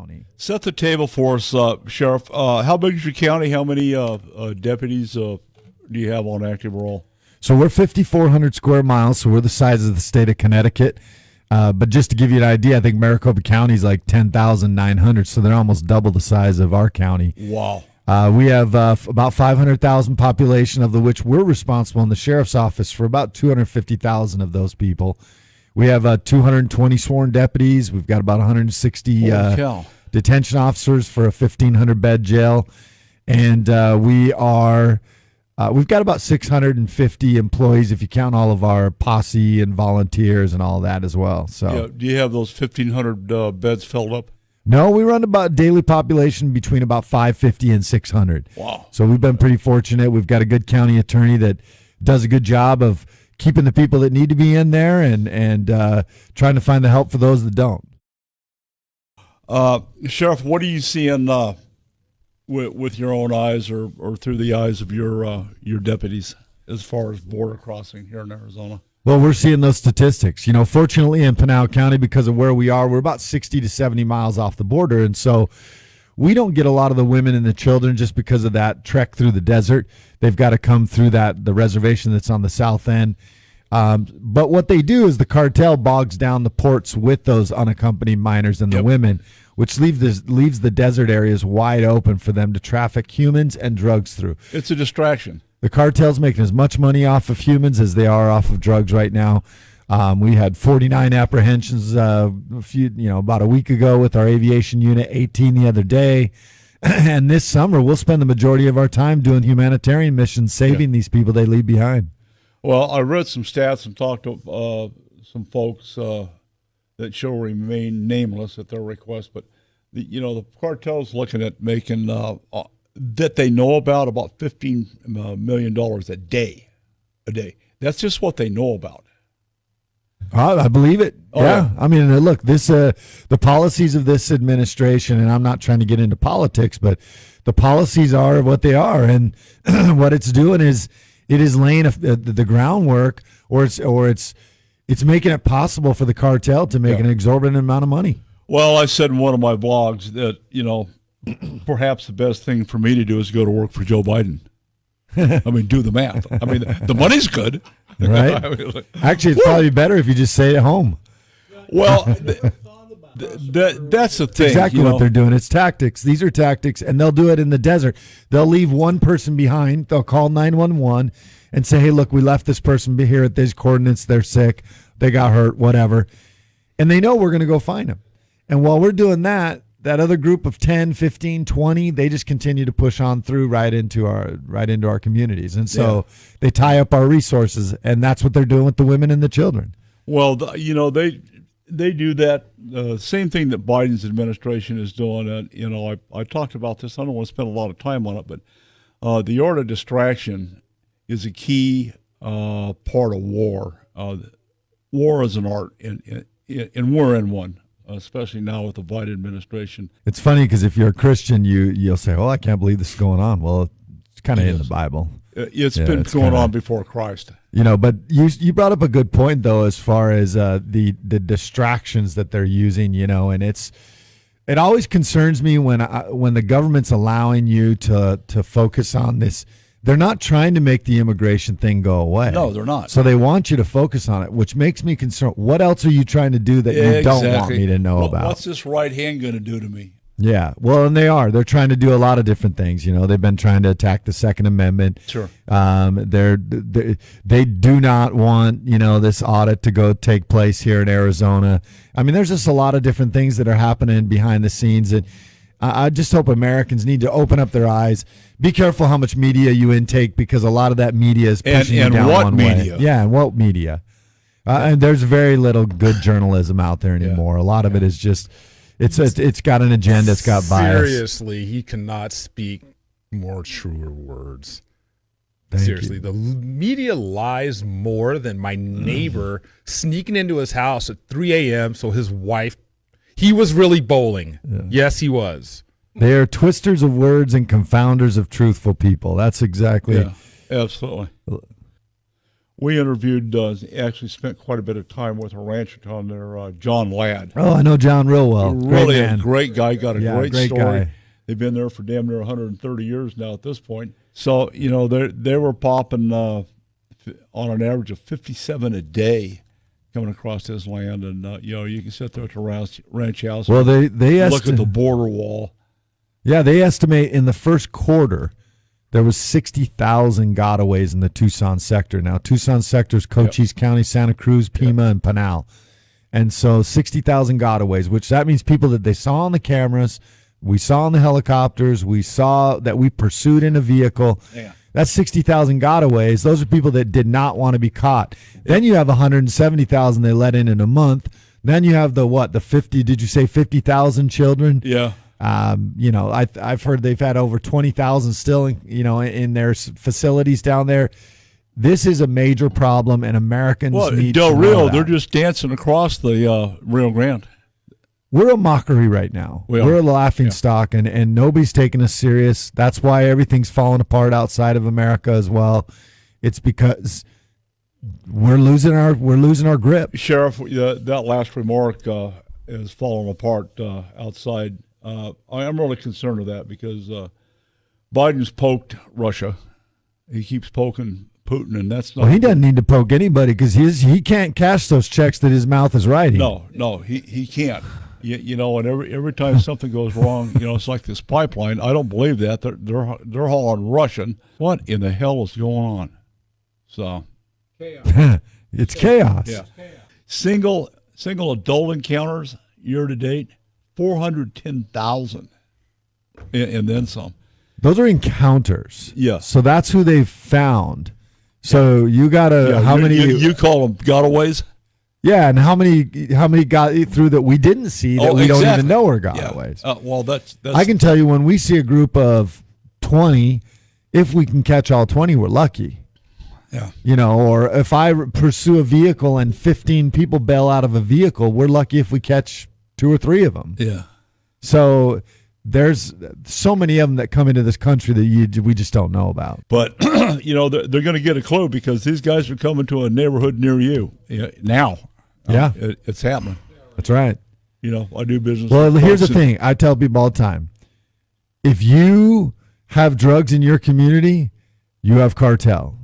county. Set the table for us, Sheriff. How big is your county? How many deputies do you have on active roll? So we're 5,400 square miles, so we're the size of the state of Connecticut. But just to give you an idea, I think Maricopa County is like 10,900, so they're almost double the size of our county. Wow. We have about 500,000 population, of which we're responsible in the sheriff's office for about 250,000 of those people. We have 220 sworn deputies. We've got about 160 detention officers for a 1,500-bed jail. And we've got about 650 employees if you count all of our posse and volunteers and all that as well. So, yeah, do you have those 1,500 beds filled up? No, we run about daily population between about 550 and 600. Wow. So we've been pretty fortunate. We've got a good county attorney that does a good job of keeping the people that need to be in there and trying to find the help for those that don't. Sheriff, what are you seeing with your own eyes or through the eyes of your deputies as far as border crossing here in Arizona? Well, we're seeing those statistics. You know, fortunately in Pinal County, because of where we are, we're about 60 to 70 miles off the border. And so we don't get a lot of the women and the children just because of that trek through the desert. They've got to come through the reservation that's on the south end. But what they do is the cartel bogs down the ports with those unaccompanied minors and the women, which leaves the desert areas wide open for them to traffic humans and drugs through. It's a distraction. The cartel's making as much money off of humans as they are off of drugs right now. We had 49 apprehensions about a week ago with our aviation unit, 18 the other day. And this summer, we'll spend the majority of our time doing humanitarian missions, saving these people they leave behind. Well, I read some stats and talked to some folks that shall remain nameless at their request, but the cartel's looking at making that they know about $15 million a day. That's just what they know about. I believe it. Oh, yeah. I mean, look, the policies of this administration, and I'm not trying to get into politics, but the policies are what they are, and what it's doing is it is laying the groundwork, or it's making it possible for the cartel to make an exorbitant amount of money. Well, I said in one of my blogs that perhaps the best thing for me to do is go to work for Joe Biden. I mean, do the math. I mean, the money's good. Right? Actually, it's probably better if you just stay at home. Well, that's the thing. Exactly what they're doing. It's tactics. These are tactics, and they'll do it in the desert. They'll leave one person behind. They'll call 911 and say, hey, look, we left this person here at these coordinates. They're sick. They got hurt, whatever. And they know we're going to go find them. And while we're doing that other group of 10, 15, 20, they just continue to push on through right into our communities. And so they tie up our resources, and that's what they're doing with the women and the children. Well, they do that same thing that Biden's administration is doing. And, I talked about this. I don't want to spend a lot of time on it, but the art of distraction is a key part of war. War is an art, and we're in one. Especially now with the Biden administration. It's funny because if you're a Christian, you'll say, "Oh, I can't believe this is going on." Well, it's kind of in the Bible. It's been going on before Christ. But you brought up a good point though, as far as the distractions that they're using. And it always concerns me when the government's allowing you to focus on this. They're not trying to make the immigration thing go away. No, they're not. So they want you to focus on it, which makes me concerned. What else are you trying to do that you don't want me to know about? What's this right hand going to do to me? Yeah, well, and they're trying to do a lot of different things. They've been trying to attack the Second Amendment. Sure. They do not want this audit to go take place here in Arizona. I mean, there's just a lot of different things that are happening behind the scenes that I just hope Americans need to open up their eyes. Be careful how much media you intake, because a lot of that media is pushing you down one way. Yeah, and what media? And there's very little good journalism out there anymore. A lot of it is just it's got an agenda. It's got bias. Seriously, he cannot speak more truer words. Thank Seriously, you. the media lies more than my neighbor sneaking into his house at 3 a.m. so his wife. He was really bowling. Yeah. Yes, he was. They are twisters of words and confounders of truthful people. That's exactly. Yeah, absolutely. we interviewed, actually spent quite a bit of time with a rancher down there, John Ladd. Oh, I know John real well. Really Great a man. great guy, got a great story. Guy. They've been there for damn near 130 years now at this point. So, they were popping on an average of 57 a day coming across his land. And, you can sit there at the ranch house Well, they look at the border wall. Yeah, they estimate in the first quarter there was 60,000 gotaways in the Tucson sector. Now, Tucson sector is Cochise County, Santa Cruz, Pima, and Pinal. And so 60,000 gotaways, which that means people that they saw on the cameras, we saw on the helicopters, we saw that we pursued in a vehicle. Yeah. That's 60,000 gotaways. Those are people that did not want to be caught. Then you have 170,000 they let in a month. Then you have the 50, did you say 50,000 children? Yeah. I've heard they've had over 20,000 still, in their facilities down there. This is a major problem, and Americans need Del to know Rio, that. they're just dancing across the Rio Grande. We're a mockery right now. We're a laughing stock, and nobody's taking us serious. That's why everything's falling apart outside of America as well. It's because we're losing our grip. Sheriff, that last remark is falling apart outside. I am really concerned with that because Biden's poked Russia. He keeps poking Putin, and that's not. Well, he doesn't need to poke anybody because he can't cash those checks that his mouth is writing. No, he can't. And every time something goes wrong, it's like this pipeline. I don't believe that they're hauling Russian. What in the hell is going on? So, chaos. It's chaos. Yeah. Single adult encounters year to date, 410,000, and then some. Those are encounters. Yes. So that's who they've found. So you gotta how many you call them gotaways? Yeah, and how many got through that we didn't see that we don't even know are gotaways? Yeah. Well, that's. I can tell you when we see a group of 20, if we can catch all 20, we're lucky. Yeah. Or if I pursue a vehicle and 15 people bail out of a vehicle, we're lucky if we catch 2 or 3 of them. Yeah. So there's so many of them that come into this country that we just don't know about. But, they're going to get a clue because these guys are coming to a neighborhood near you now. Yeah. It's happening. That's right. I do business. Well, here's the thing. I tell people all the time. If you have drugs in your community, you have cartel.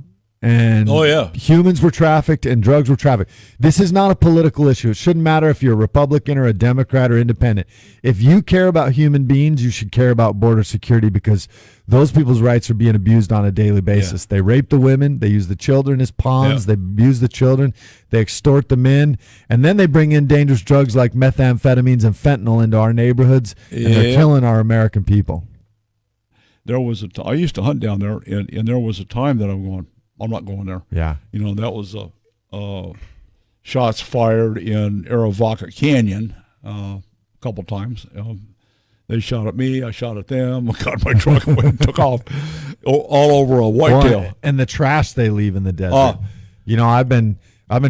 And humans were trafficked and drugs were trafficked. This is not a political issue. It shouldn't matter if you're a Republican or a Democrat or independent. If you care about human beings, you should care about border security because those people's rights are being abused on a daily basis. Yeah. They rape the women. They use the children as pawns. Yeah. They abuse the children. They extort the men. And then they bring in dangerous drugs like methamphetamines and fentanyl into our neighborhoods, and they're killing our American people. There was I used to hunt down there, and there was a time that I'm not going there. Yeah. That was shots fired in Arivaca Canyon a couple times. They shot at me. I shot at them. I got in my truck and went and took off all over a whitetail. And the trash they leave in the desert. I've been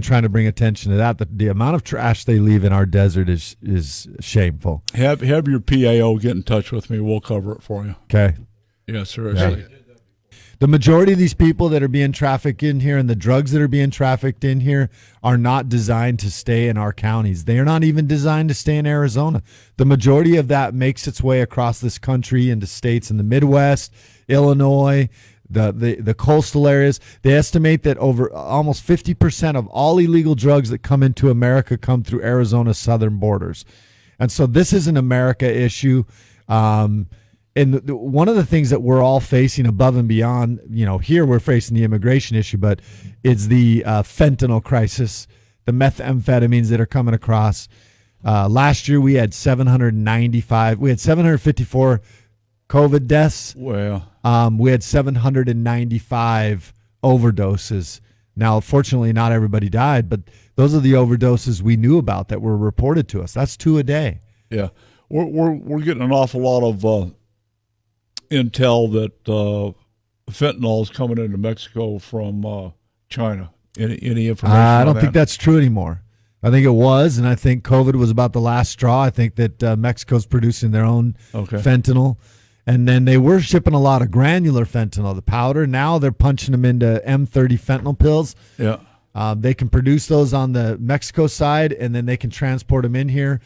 trying to bring attention to that. The amount of trash they leave in our desert is shameful. Have your PAO get in touch with me. We'll cover it for you. Okay. Yeah, seriously. Yeah. The majority of these people that are being trafficked in here and the drugs that are being trafficked in here are not designed to stay in our counties. They are not even designed to stay in Arizona. The majority of that makes its way across this country into states in the Midwest, Illinois, the coastal areas. They estimate that over almost 50% of all illegal drugs that come into America come through Arizona's southern borders. And so this is an America issue. And one of the things that we're all facing above and beyond, here we're facing the immigration issue, but it's the fentanyl crisis, the methamphetamines that are coming across. Last year we had 754 COVID deaths. Well, we had 795 overdoses. Now, fortunately, not everybody died, but those are the overdoses we knew about that were reported to us. That's 2 a day. Yeah, we're getting an awful lot of intel that fentanyl is coming into Mexico from China. Any information? I don't think that's true anymore. I think it was, and I think COVID was about the last straw. I think that Mexico's producing their own fentanyl, And then they were shipping a lot of granular fentanyl, the powder. Now they're punching them into M30 fentanyl pills. Yeah. They can produce those on the Mexico side, and then they can transport them in here.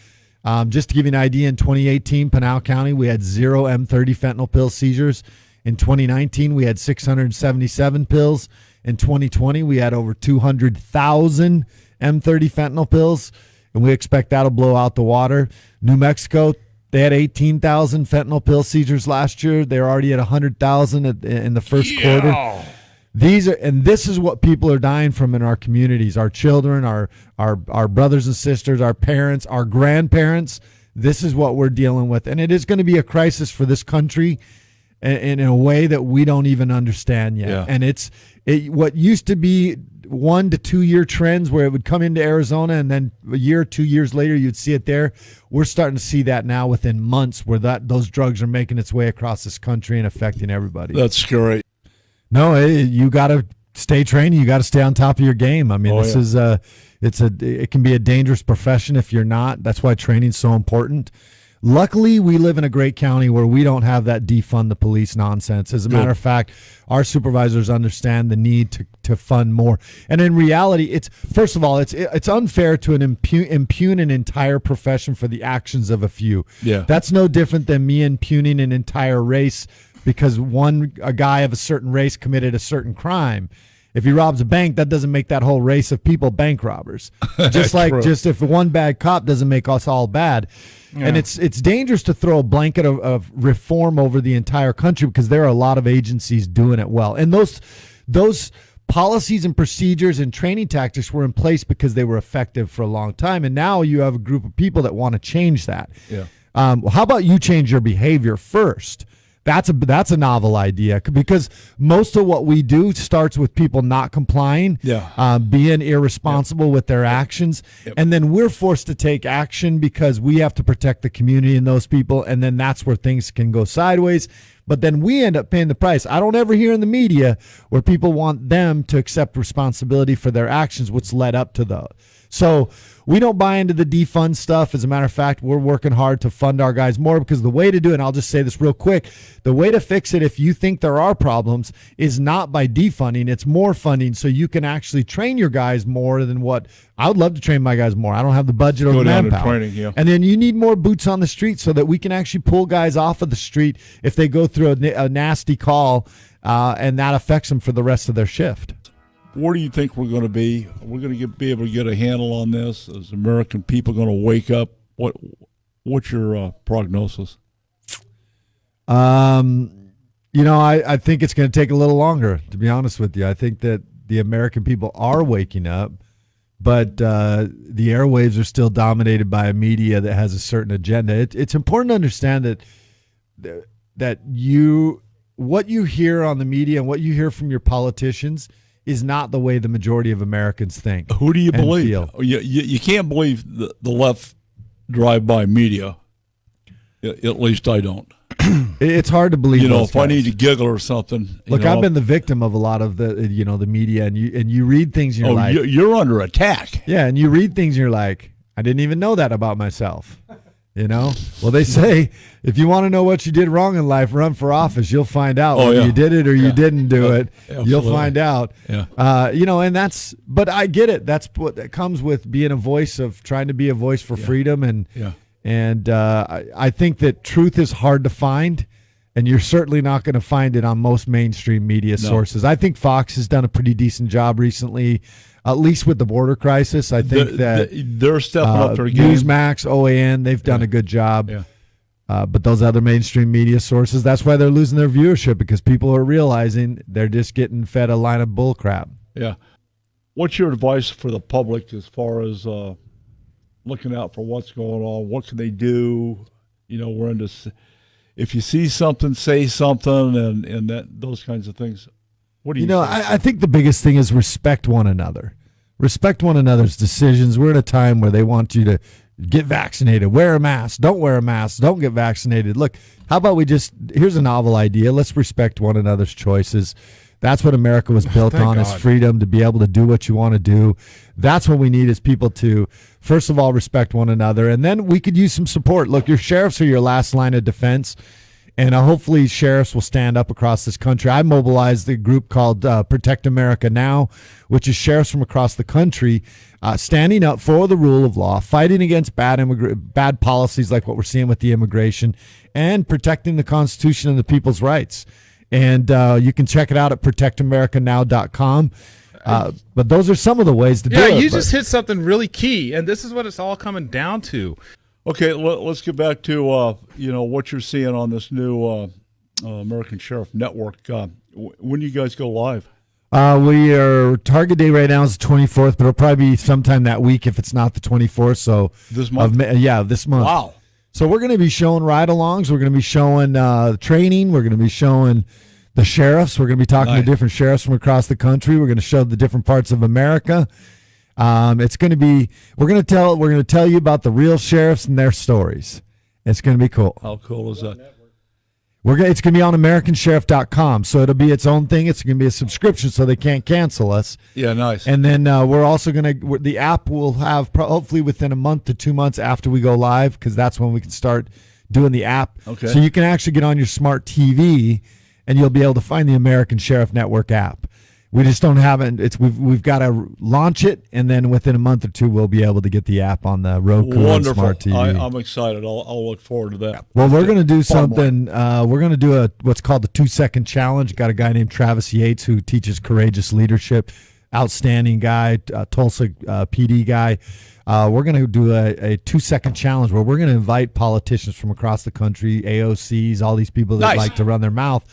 Just to give you an idea, in 2018, Pinal County, we had 0 M30 fentanyl pill seizures. In 2019, we had 677 pills. In 2020, we had over 200,000 M30 fentanyl pills, and we expect that'll blow out the water. New Mexico, they had 18,000 fentanyl pill seizures last year. They're already at 100,000 in the first quarter. This is what people are dying from in our communities, our children, our brothers and sisters, our parents, our grandparents. This is what we're dealing with. And it is going to be a crisis for this country in a way that we don't even understand yet. Yeah. And what used to be 1 to 2 year trends where it would come into Arizona and then a year, 2 years later, you'd see it there. We're starting to see that now within months where those drugs are making its way across this country and affecting everybody. That's scary. No, you got to stay training. You got to stay on top of your game. I mean, it can be a dangerous profession if you're not. That's why training's so important. Luckily, we live in a great county where we don't have that defund the police nonsense. As a matter of fact, our supervisors understand the need to fund more. And in reality, first of all, it's unfair to impugn an entire profession for the actions of a few. Yeah. That's no different than me impugning an entire race because a guy of a certain race committed a certain crime. If he robs a bank, that doesn't make that whole race of people bank robbers. Just if one bad cop doesn't make us all bad. Yeah. And it's dangerous to throw a blanket of reform over the entire country because there are a lot of agencies doing it well. And those policies and procedures and training tactics were in place because they were effective for a long time. And now you have a group of people that want to change that. Yeah. How about you change your behavior first? That's a novel idea because most of what we do starts with people not complying, being irresponsible with their actions, and then we're forced to take action because we have to protect the community and those people, and then that's where things can go sideways. But then we end up paying the price. I don't ever hear in the media where people want them to accept responsibility for their actions, what's led up to those. So we don't buy into the defund stuff. As a matter of fact, we're working hard to fund our guys more because the way to do it, and I'll just say this real quick, the way to fix it if you think there are problems is not by defunding, it's more funding so you can actually train your guys more than what I would love to train my guys more. I don't have the budget or the manpower. And then you need more boots on the street so that we can actually pull guys off of the street if they go through a nasty call and that affects them for the rest of their shift. Where do you think we're going to be? We're going to be able to get a handle on this? Is American people going to wake up? What's your prognosis? I think it's going to take a little longer, to be honest with you. I think that the American people are waking up, but the airwaves are still dominated by a media that has a certain agenda. It's important to understand that what you hear on the media and what you hear from your politicians is not the way the majority of Americans think. Who do you believe? Feel. You can't believe the left drive-by media. At least I don't. It's hard to believe. If I need to giggle or something. Look, I've been the victim of a lot of the media, and you read things and you're like, you're under attack. Yeah, and you read things and you're like, I didn't even know that about myself. Well, they say if you want to know what you did wrong in life, run for office. You'll find out whether you did it or you didn't do it. Absolutely. You'll find out. Yeah. But I get it. That's what that comes with being trying to be a voice for freedom. And I think that truth is hard to find, and you're certainly not going to find it on most mainstream media sources. I think Fox has done a pretty decent job recently, at least with the border crisis. I think that they're stepping up their game. Newsmax, OAN, they've done a good job. Yeah. But those other mainstream media sources, that's why they're losing their viewership, because people are realizing they're just getting fed a line of bull crap. Yeah. What's your advice for the public as far as looking out for what's going on? What can they do? We're into, if you see something, say something, and those kinds of things. What do you think? I think the biggest thing is respect one another. Respect one another's decisions. We're at a time where they want you to get vaccinated, wear a mask, don't wear a mask, don't get vaccinated. Look, how about here's a novel idea. Let's respect one another's choices. That's what America was built on, is freedom, to be able to do what you want to do. That's what we need, is people to, first of all, respect one another. And then we could use some support. Look, your sheriffs are your last line of defense. And hopefully sheriffs will stand up across this country. I mobilized a group called Protect America Now, which is sheriffs from across the country standing up for the rule of law, fighting against bad policies like what we're seeing with the immigration, and protecting the Constitution and the people's rights. And you can check it out at protectamericanow.com. But those are some of the ways to do it. Yeah, you just hit something really key, and this is what it's all coming down to. Okay, let's get back to what you're seeing on this new American Sheriff Network. When do you guys go live? We are target date right now is the 24th, but it'll probably be sometime that week if it's not the 24th. So this month, this month. Wow. So we're going to be showing ride-alongs. We're going to be showing training. We're going to be showing the sheriffs. We're going to be talking to different sheriffs from across the country. We're going to show the different parts of America. It's going to be. We're going to tell you about the real sheriffs and their stories. It's going to be cool. How cool is that? It's going to be on AmericanSheriff.com, so it'll be its own thing. It's going to be a subscription, so they can't cancel us. Yeah, nice. And then we're also going to. The app will have hopefully within a month to 2 months after we go live, because that's when we can start doing the app. Okay. So you can actually get on your smart TV, and you'll be able to find the American Sheriff Network app. We just don't have it. We've got to launch it, and then within a month or two, we'll be able to get the app on the Roku and smart TV. I'm excited. I'll look forward to that. Well, we're going to do something. We're going to do what's called the 2-second challenge. Got a guy named Travis Yates who teaches courageous leadership. Outstanding guy, Tulsa PD guy. We're going to do a 2-second challenge where we're going to invite politicians from across the country, AOCs, all these people that like to run their mouth,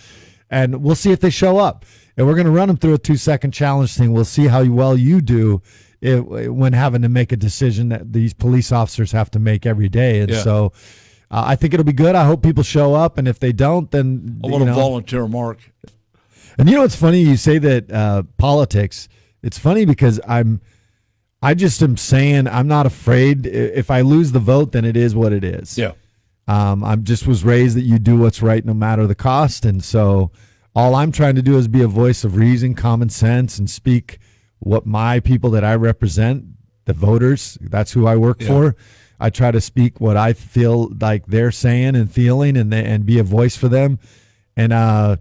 and we'll see if they show up. And we're going to run them through a 2-second challenge thing. We'll see how well you do when having to make a decision that these police officers have to make every day. And so I think it'll be good. I hope people show up. And if they don't, then I want to volunteer, Mark. And it's funny you say that politics. It's funny because I just am saying I'm not afraid. If I lose the vote, then it is what it is. Yeah. I'm just was raised that you do what's right no matter the cost. And so all I'm trying to do is be a voice of reason, common sense, and speak what my people that I represent, the voters, that's who I work for. I try to speak what I feel like they're saying and feeling, and be a voice for them. And I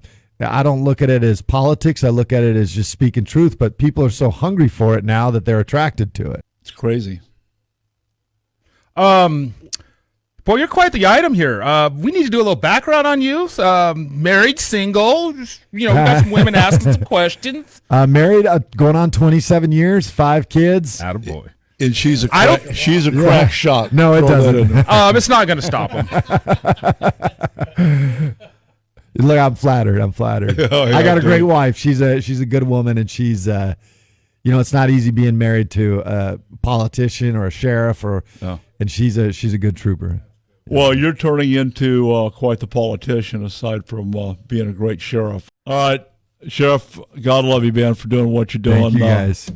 don't look at it as politics. I look at it as just speaking truth. But people are so hungry for it now that they're attracted to it. It's crazy. Well, you're quite the item here. We need to do a little background on you. Married, single. We got some women asking some questions. Married, going on 27 years, 5 kids. Attaboy. And she's a crack shot. No, it doesn't. It's not going to stop him. Look, I'm flattered. I got a great wife. She's a good woman, and she's it's not easy being married to a politician or a sheriff and she's a good trooper. Well, you're turning into quite the politician, aside from being a great sheriff. All right, Sheriff, God love you, man, for doing what you're doing. Thank you, guys.